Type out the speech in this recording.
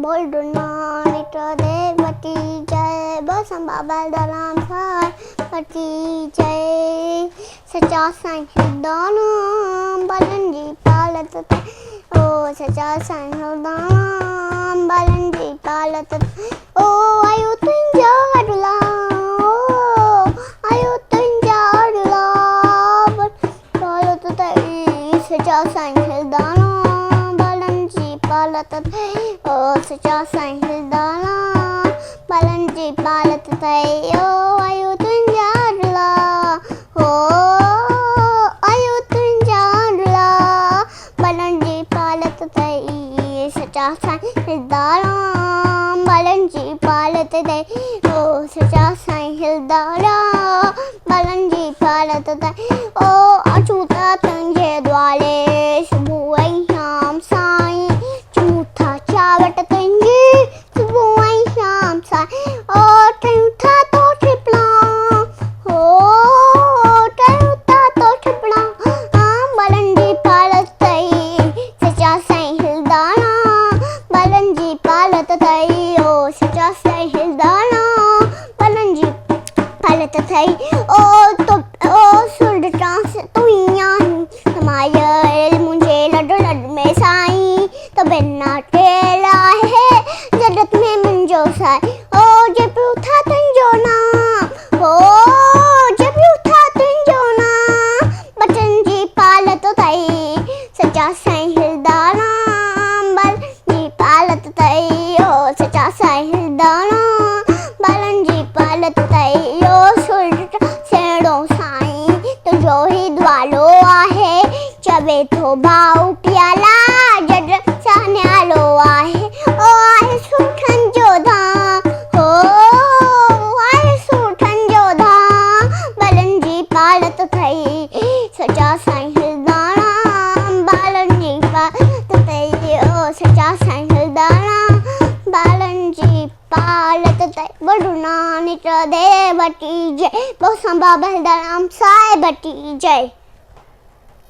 बोल नानक देवती जय, बसम बाबा दलाम सावती जय। सच्चा साईं हिरदाराम बालन जी पालत ओ, सच्चा साईं हिरदाराम बालन जी पालत ओ, आयो तुंहिंजा अडला ओ, आयो तुंहिंजा अडला पालत तई। सच्चा साईं हिरदाराम बालन जी पालत ओ, सच्चा साईं हिरदाराम बालन जी पालत तई ओ, आयो तुंहिंजा अडला ओ, आयो तुंहिंजा अडला बालन जी पालत तई। सच्चा साईं हिरदाराम बालन जी पालत तई ओ, सच्चा साईं हिरदाराम बालन जी पालत तई ओ, अछूता तुंहिंजे द्वारे सुबुह ऐं शाम साईं, झूठा चावट तुंहिंजी सुबुह ऐं शाम साईं ओ, ठहियूं था तो ठिपणा ओ, ठहियूं था तो ठिपणा बालन जी पालत तई। सच्चा साईं हिरदाराम बालन जी पालत तई ओ, सच्चा साईं हिरदाराम बालन जी पालत तई ओ, तो सुर ट्रांस तुइयां समायल मुझे लड लड में साईं, तो बिना टेला है जगत में मुंहिंजो साईं ओ, जे पियो था तुंहिंजो नाम ओ, जे पियो था तुंहिंजो नाम बचन जी पालत तई। सच्चा साईं हिरदाराम बालन जी पालत तई ओ, सच्चा साईं हिरदाराम बालन जी पालत तई ओ, सुर सेड़ो साईं तुंहिंजो ही द्वालो आहे, चवे थो भाऊ प्याला जड सान्यालो आहे ओ, आहे सूठन जो धाम ओ, आहे सूठन जो धाम बालन जी पालत तई। सच्चा साईं हिरदाराम बालन जी पालत तई ओ, सच्चा साईं हिरदाराम बालन जी पालत तई। बोल नानक देवती जय, बसम बाबा दलाम साहिबती जय।